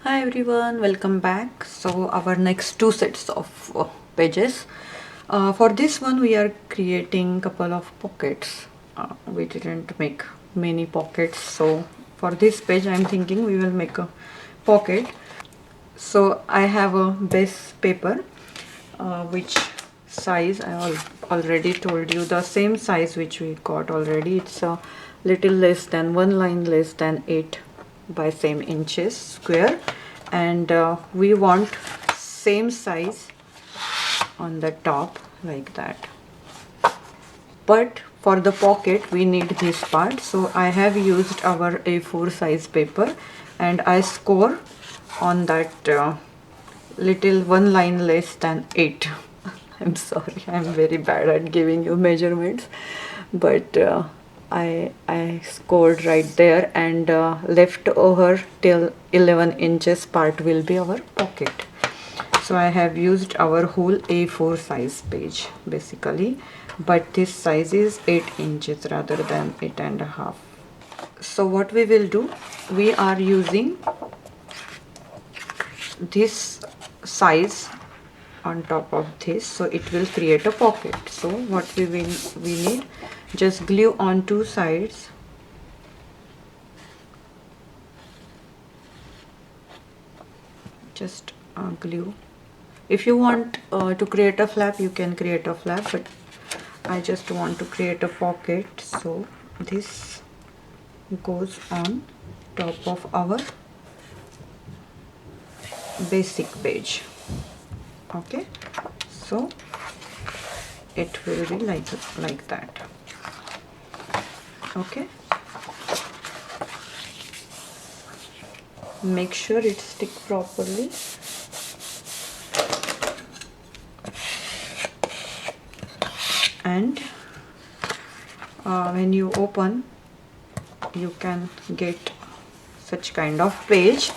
Hi everyone, welcome back. So our next two sets of pages. For this one we are creating couple of pockets. We didn't make many pockets, so for this page I'm thinking we will make a pocket. So I have a base paper, which size already told you the same size which we got already. It's a little less than one line less than 8 by same inches square, and we want same size on the top like that. But for the pocket we need this part, so I have used our A4 size paper and I score on that little one line less than 8. I'm sorry, I'm very bad at giving you measurements, but I scored right there, and left over till 11 inches part will be our pocket. So I have used our whole A4 size page basically, but this size is 8 inches rather than 8.5. So what we will do, we are using this size on top of this, so it will create a pocket. So what we need, just glue on two sides, just glue. If you want to create a flap, you can create a flap, but I just want to create a pocket, so this goes on top of our basic page. Okay, so it will be like that. Okay, make sure it stick properly. And when you open, you can get such kind of page.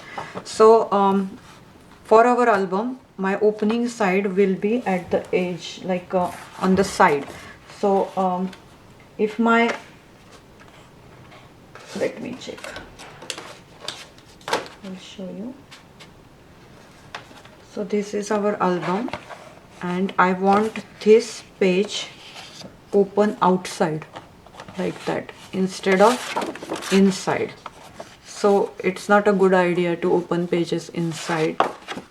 So for our album, my opening side will be at the edge, like on the side. So if my, let me check, I'll show you. So this is our album, and I want this page open outside like that instead of inside. So it's not a good idea to open pages inside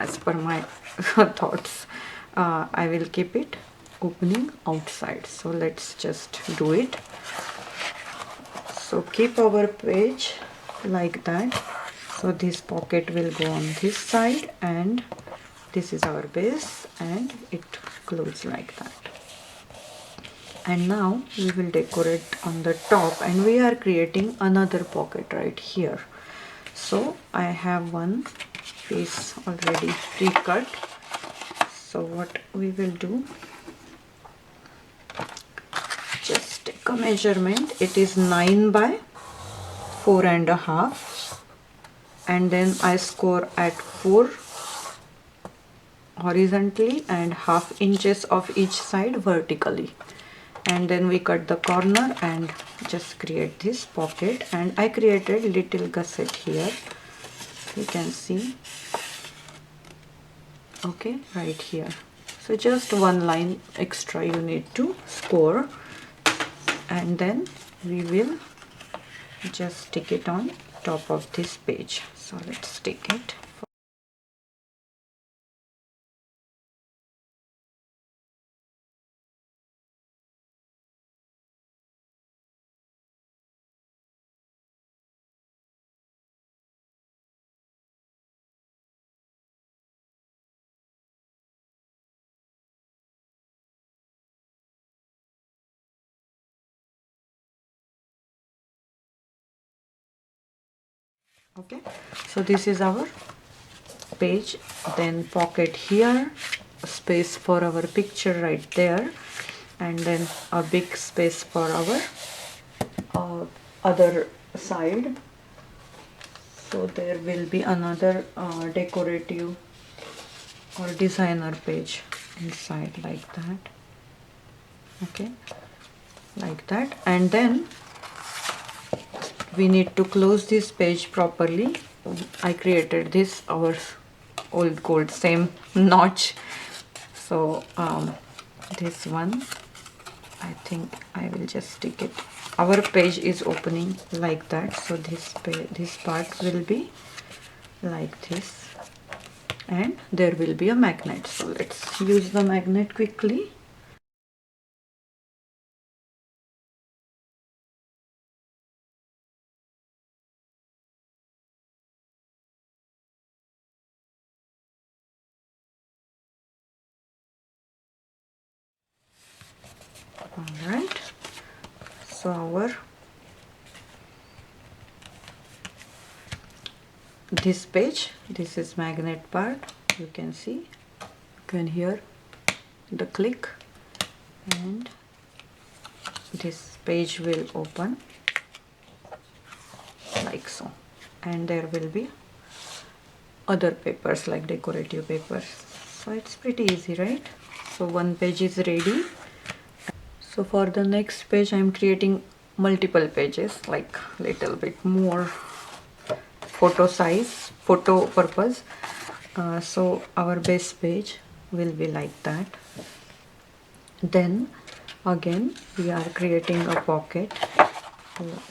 as per my thoughts. I will keep it opening outside. So let's just do it. So keep our page like that. So this pocket will go on this side, and this is our base, and it closes like that. And now we will decorate on the top, and we are creating another pocket right here. So I have one piece already pre-cut. So what we will do, just take a measurement. It is 9 by 4.5, and then I score at 4 horizontally and half inches of each side vertically, and then we cut the corner and just create this pocket. And I created little gusset here, you can see, okay, right here. So just one line extra you need to score, and then we will just stick it on top of this page. So let's stick it. Okay, so this is our page, then pocket here, space for our picture right there, and then a big space for our other side. So there will be another decorative or designer page inside like that. Okay, like that. And then we need to close this page properly I created this, our old gold same notch. So this one, I think I will just stick it. Our page is opening like that, so this part will be like this, and there will be a magnet. So let's use the magnet quickly. All right, so our this page, this is magnet part. You can see, you can hear the click, and this page will open like so, and there will be other papers like decorative papers. So it's pretty easy, right? So one page is ready. So for the next page I'm creating multiple pages, like little bit more photo size, photo purpose. So our base page will be like that. Then again we are creating a pocket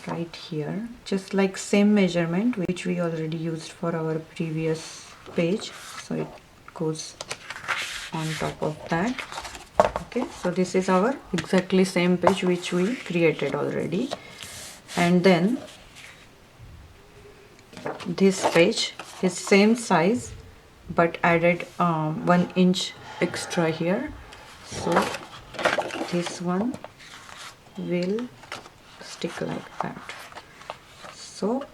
right here, just like same measurement which we already used for our previous page. So it goes on top of that. Okay, so this is our exactly same page which we created already. And then this page is same size but added 1 inch extra here. So this one will stick like that. So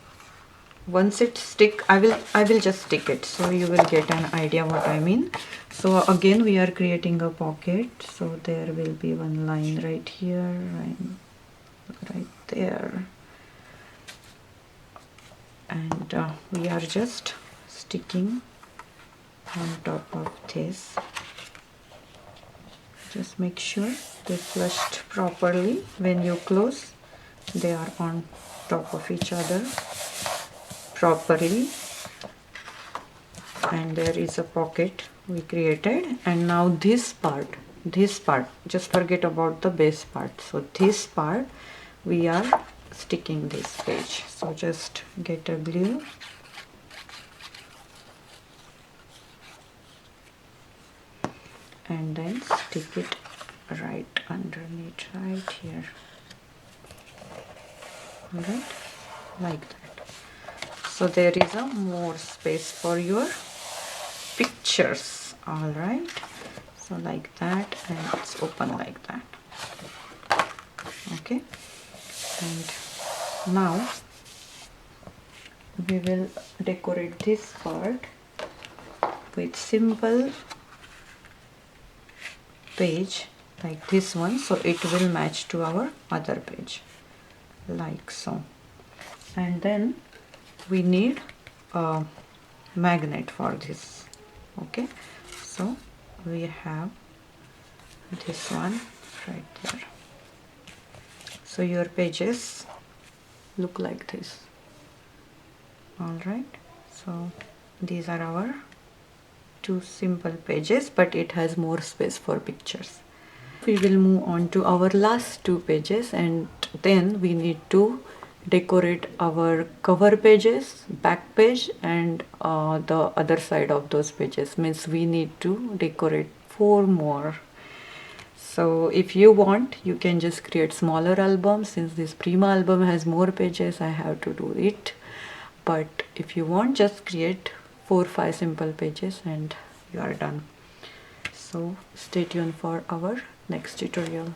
once it stick, I will just stick it, so you will get an idea what I mean. So again we are creating a pocket, so there will be one line right here, right there, and we are just sticking on top of this. Just make sure they flushed properly. When you close, they are on top of each other properly. And there is a pocket we created. And now this part, just forget about the base part. So this part we are sticking this page. So just get a glue and then stick it right underneath, right here. All right, like that. So there is a more space for your pictures. All right, so like that, and it's open like that. Okay, and now we will decorate this part with simple page like this one, so it will match to our other page like so. And then we need a magnet for this. Okay, so we have this one right there. So your pages look like this. All right, so these are our two simple pages, but it has more space for pictures. We will move on to our last two pages, and then we need to decorate our cover pages, back page, and the other side of those pages. Means we need to decorate 4 more. So if you want, you can just create smaller albums. Since this Prima album has more pages, I have to do it. But if you want, just create 4-5 simple pages and you are done. So stay tuned for our next tutorial.